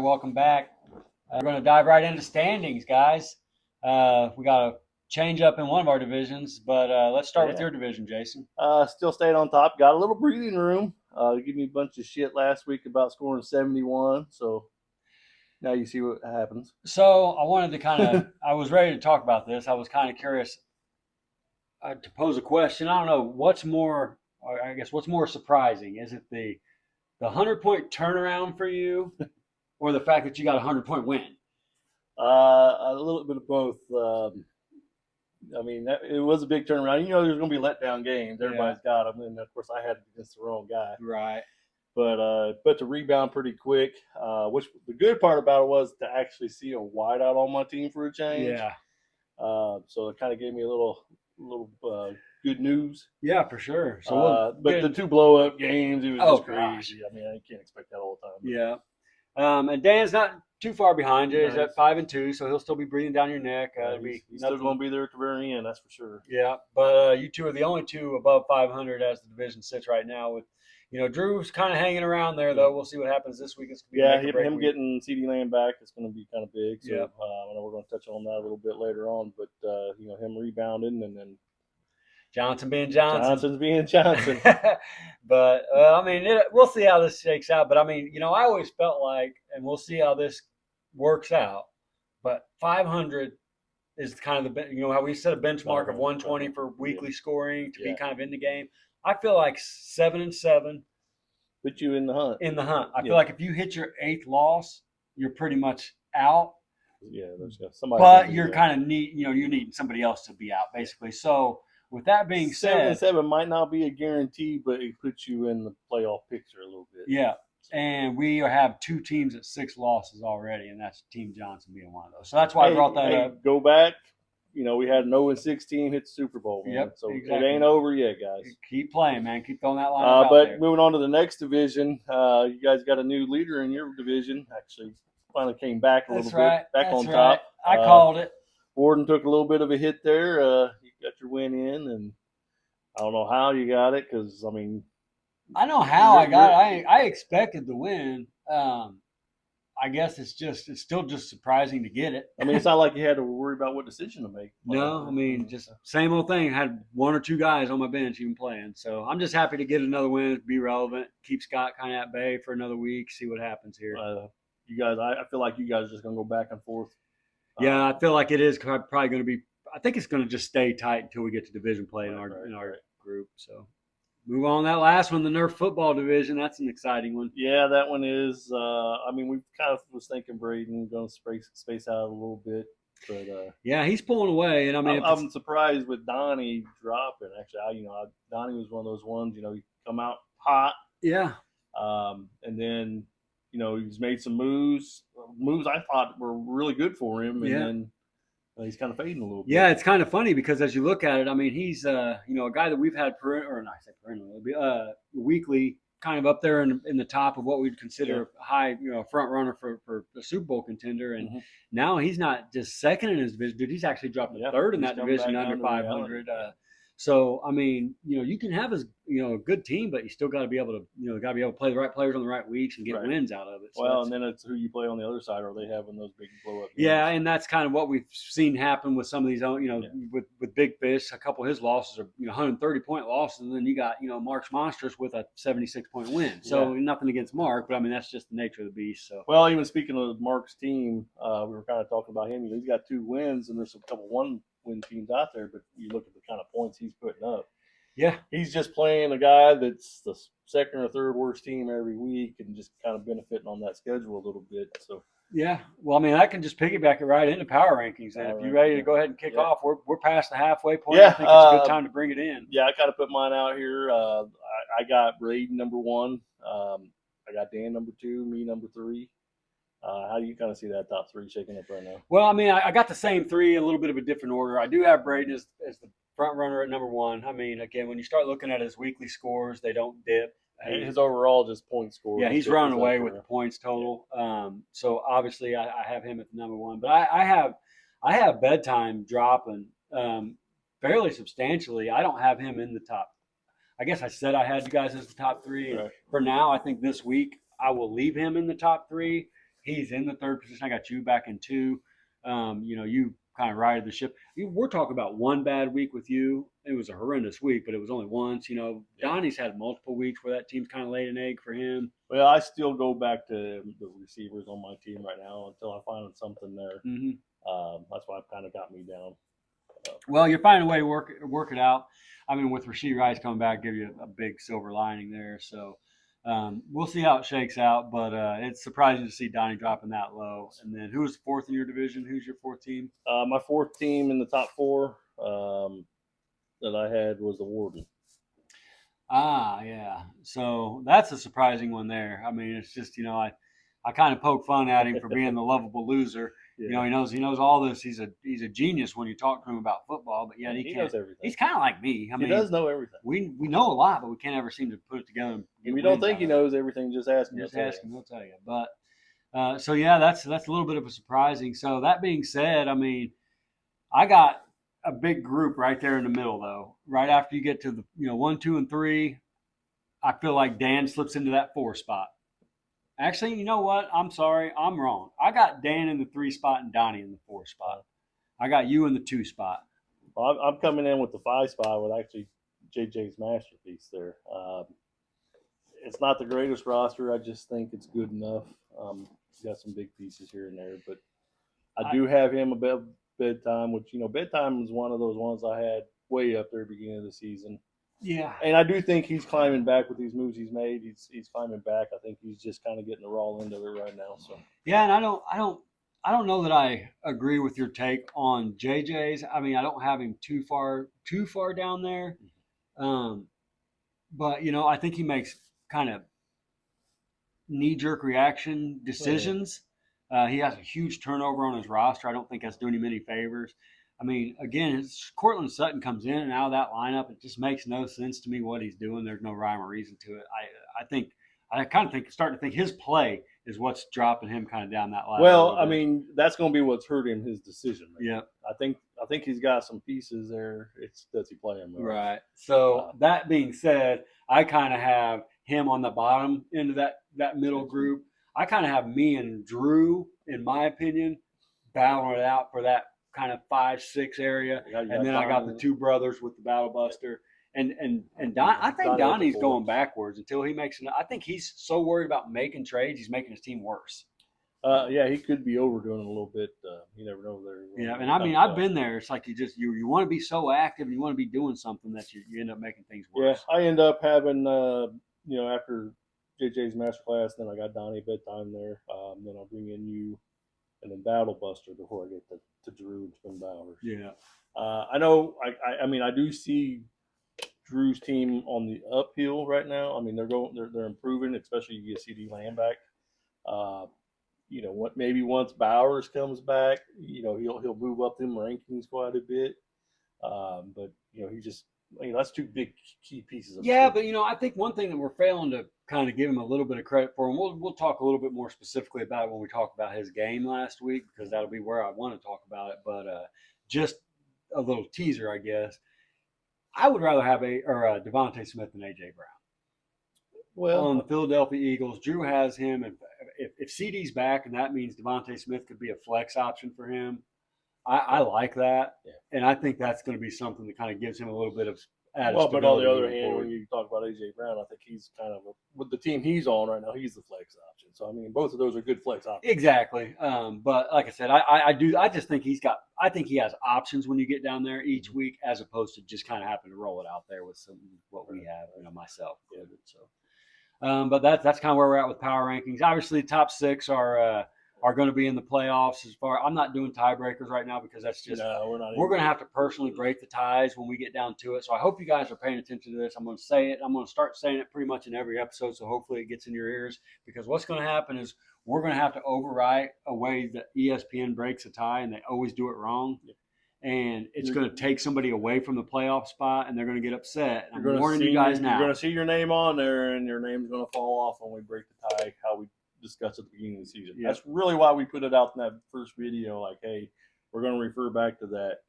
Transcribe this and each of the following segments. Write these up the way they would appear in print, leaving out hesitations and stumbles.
Welcome back. We're going to dive right into standings, guys. We got a change up in one of our divisions, but let's start with your division, Jason. Still stayed on top. Got a little breathing room. Give me a bunch of shit last week about scoring 71. So now you see what happens. So I wanted to I was ready to talk about this. I was kind of curious to pose a question. I don't know what's more, or I guess what's more surprising? Is it the 100-point turnaround for you, or the fact that you got a 100-point win? A little bit of both. It was a big turnaround. You know, there's going to be letdown games. Everybody's got them, and of course, I had against the wrong guy. Right. But to rebound pretty quick. Which the good part about it was to actually see a wideout on my team for a change. Yeah. So it kind of gave me a little good news. Yeah, for sure. So, but the two blow up games, it was just crazy. Gosh. I mean, I can't expect that all the time. Yeah. And Dan's not too far behind you. He's at 5-2, so he'll still be breathing down your neck. He's still going to be there at the very end, that's for sure. Yeah, but you two are the only two above 500 as the division sits right now. With Drew's kind of hanging around there, though. We'll see what happens this week. It's gonna be him getting CD Lamb back is going to be kind of big. So I know we're going to touch on that a little bit later on, but him rebounding and then Johnson being Johnson. Johnson's being Johnson. But, we'll see how this shakes out. But, I always felt like, and we'll see how this works out, but 500 is kind of how we set a benchmark of 120 for weekly scoring to be kind of in the game. I feel like 7-7 put you in the hunt. I feel like if you hit your 8th loss, you're pretty much out. Yeah, there's somebody. But you're kind of you're needing somebody else to be out, basically. So with that being said, 7-7 might not be a guarantee, but it puts you in the playoff picture a little bit. Yeah. And we have 2 teams at 6 losses already, and that's Team Johnson being one of those. So that's why I brought that up. Go back. We had an 0-6 team hit the Super Bowl. Man. Yep, so exactly. It ain't over yet, guys. Keep playing, man. Keep throwing that line out but there. Moving on to the next division, you guys got a new leader in your division. Actually, finally came back a little bit, back on top. I called it. Borden took a little bit of a hit there. You got your win in, and I don't know how you got it because, I know how I got it. I expected the win. I guess it's still just surprising to get it. It's not like you had to worry about what decision to make. No, just same old thing. I had 1 or 2 guys on my bench even playing. So I'm just happy to get another win, be relevant, keep Scott kind of at bay for another week, see what happens here. You guys, I feel like you guys are just going to go back and forth. Yeah, I feel like it is probably going to be – I think it's going to just stay tight until we get to division play in our group. So move on that last one, the Nerf football division. That's an exciting one. Yeah, that one is. We kind of was thinking Braden going to space out a little bit, but yeah, he's pulling away, and I'm surprised with Donnie dropping. Actually, Donnie was one of those ones. He come out hot. Yeah. And then he's made some moves I thought were really good for him, and then he's kind of fading a little bit. Yeah, it's kind of funny because as you look at it, he's a guy that we've had weekly kind of up there in the top of what we'd consider a high, front runner for a Super Bowl contender. And now he's not just second in his division, dude. He's actually dropped to third in that division under 500. So, you can have a good team, but you still got to be able to play the right players on the right weeks and get wins out of it. So and then it's who you play on the other side. Are they having those big blow up games? Yeah, and that's kind of what we've seen happen with some of these, with Big Fish. A couple of his losses are 130-point losses, and then you got Mark's Monsters with a 76-point win. So nothing against Mark, but that's just the nature of the beast. So even speaking of Mark's team, we were kind of talking about him. He's got 2 wins, and there's a couple win teams out there, but you look at the kind of points he's putting up. Yeah, he's just playing a guy that's the second or third worst team every week, and just kind of benefiting on that schedule a little bit. So yeah, well, I can just piggyback it right into power rankings. And if you're ready to go ahead and kick off, we're past the halfway point. I think it's a good time to bring it in. Yeah, I kind of put mine out here. I got Braden number 1. I got Dan number 2, me number 3. How do you kind of see that top 3 shaking up right now? Well, I got the same 3, a little bit of a different order. I do have Braden as the front runner at number 1. Again, when you start looking at his weekly scores, they don't dip. His overall just point score. Yeah, he's running away with the points total. So obviously, I have him at the number 1. But I have bedtime dropping fairly substantially. I don't have him in the top. I guess I said I had you guys as the top 3. Right. For now, I think this week I will leave him in the top 3. He's in the third position. I got you back in two. You kind of righted the ship. We're talking about one bad week with you. It was a horrendous week, but it was only once. Donnie's had multiple weeks where that team's kind of laid an egg for him. Well, I still go back to the receivers on my team right now until I find something there. Mm-hmm. That's why it kind of got me down. Well, you're finding a way to work it out. I mean, with Rashee Rice coming back, give you a big silver lining there. So we'll see how it shakes out. But it's surprising to see Donnie dropping that low. And then who's fourth in your division? Who's your fourth team? My fourth team in the top four that I had was the Warden. Ah, yeah. So that's a surprising one there. I mean, it's just I kind of poke fun at him for being the lovable loser. Yeah. He knows all this. He's a genius when you talk to him about football, but yet he can't. Knows everything. He's kind of like me. I mean, he does know everything. We know a lot, but we can't ever seem to put it together. If you don't think he knows everything, just ask him. Just ask him; he'll tell you. But so yeah, that's a little bit of a surprising. So that being said, I mean, I got a big group right there in the middle, though. Right after you get to the 1, 2, and 3, I feel like Dan slips into that 4 spot. Actually, you know what? I'm sorry. I'm wrong. I got Dan in the 3 spot and Donnie in the 4 spot. I got you in the 2 spot. Well, I'm coming in with the 5 spot with actually JJ's masterpiece there. It's not the greatest roster. I just think it's good enough. Got some big pieces here and there, but I do have him above bedtime, which, bedtime is one of those ones I had way up there at the beginning of the season. Yeah. And I do think he's climbing back with these moves he's made. He's climbing back. I think he's just kind of getting the raw end of it right now. So yeah, and I don't know that I agree with your take on JJ's. I mean, I don't have him too far down there. But I think he makes kind of knee-jerk reaction decisions. He has a huge turnover on his roster. I don't think that's doing him any favors. I mean, again, Courtland Sutton comes in and out of that lineup. It just makes no sense to me what he's doing. There's no rhyme or reason to it. I kind of starting to think his play is what's dropping him kind of down that line. Well, I mean, that's going to be what's hurting his decision. Yeah, I think he's got some pieces there. Does he play him right? So that being said, I kind of have him on the bottom end of that middle group. I kind of have me and Drew, in my opinion, battling it out for that kind of 5-6 area, and then I got the 2 brothers with the Battle Buster, and Don. I think Donnie's going backwards until he makes. I think he's so worried about making trades, he's making his team worse. Yeah, he could be overdoing it a little bit. You never know there. Yeah, and I mean, I've been there. It's like you want to be so active, and you want to be doing something that you end up making things worse. Yeah, I end up having after JJ's masterclass, then I got Donnie at bedtime there. Then I'll bring in you, and then Battle Buster before I get to Drew and Twin Bowers. Yeah. I know. I mean, I do see Drew's team on the uphill right now. I mean, they're improving, especially you get CD Lamb back. Maybe once Bowers comes back, he'll move up them rankings quite a bit. But he just that's 2 big key pieces. Yeah, but I think one thing that we're failing to kind of give him a little bit of credit for, and we'll talk a little bit more specifically about it when we talk about his game last week, because that'll be where I want to talk about it. But just a little teaser, I guess. I would rather have Devontae Smith than AJ Brown. Well, on the Philadelphia Eagles, Drew has him, and if CD's back, and that means Devontae Smith could be a flex option for him. I like that, and I think that's going to be something that kind of gives him a little bit of added stability. But on the other hand, when you talk about AJ Brown, I think he's kind of with the team he's on right now, he's the flex option. So I mean, both of those are good flex options. Exactly. But like I said, I just think he has options when you get down there each week, as opposed to just kind of having to roll it out there with what we have, myself. Yeah. So, but that's kind of where we're at with power rankings. Obviously, top 6 are going to be in the playoffs. I'm not doing tiebreakers right now because that's just we're going to have to personally break the ties when we get down to it. So I hope you guys are paying attention to this. I'm going to say it. I'm going to start saying it pretty much in every episode. So hopefully it gets in your ears, because what's going to happen is we're going to have to overwrite a way that ESPN breaks a tie, and they always do it wrong. Yep. And it's going to take somebody away from the playoff spot, and they're going to get upset. I'm warning you guys now. You're going to see your name on there, and your name's going to fall off when we break the tie, how we discussed at the beginning of the season. Yep. That's really why we put it out in that first video, like, hey, we're going to refer back to that.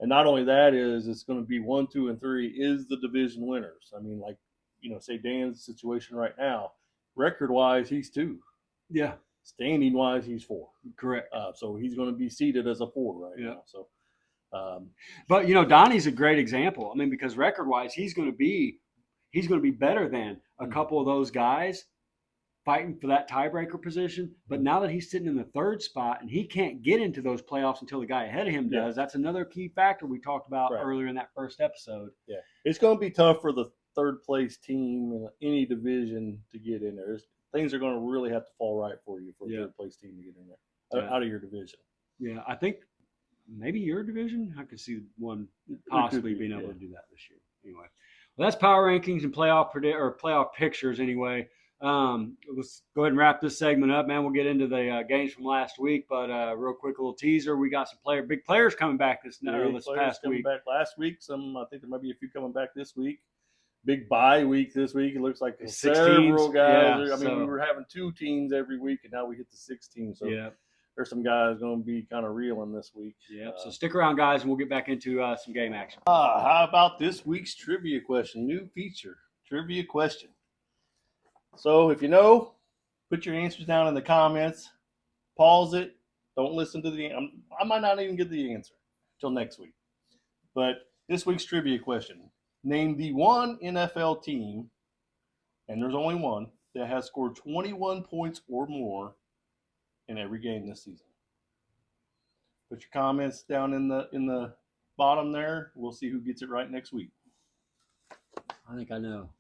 And not only that, it's going to be 1, 2, and 3 is the division winners. I mean, like, say Dan's situation right now, record-wise, he's 2. Yeah. Standing wise, he's 4. Correct. So he's going to be seated as a 4 right now. So, but Donnie's a great example. I mean, because record wise, he's going to be better than a couple of those guys fighting for that tiebreaker position. But now that he's sitting in the 3rd spot and he can't get into those playoffs until the guy ahead of him does, that's another key factor we talked about earlier in that first episode. Yeah, it's going to be tough for the 3rd place team in any division to get in there. Things are going to really have to fall right for you for a 3rd place team to get in there out of your division. Yeah, I think maybe your division. I could see one possibly being able to do that this year. Anyway, well, that's power rankings and playoff pictures. Anyway, let's go ahead and wrap this segment up, man. We'll get into the games from last week, but real quick, a little teaser. We got some big players coming back this past week. Back last week. I think there might be a few coming back this week. Big bye week this week. It looks like several guys. Yeah, we were having 2 teams every week, and now we hit the 16. So there's some guys going to be kind of reeling this week. Yeah. So stick around, guys, and we'll get back into some game action. How about this week's trivia question? New feature, trivia question. So if you know, put your answers down in the comments. Pause it. Don't listen to I might not even get the answer till next week. But this week's trivia question. Name the one NFL team, and there's only one, that has scored 21 points or more in every game this season. Put your comments down in the bottom there. We'll see who gets it right next week. I think I know.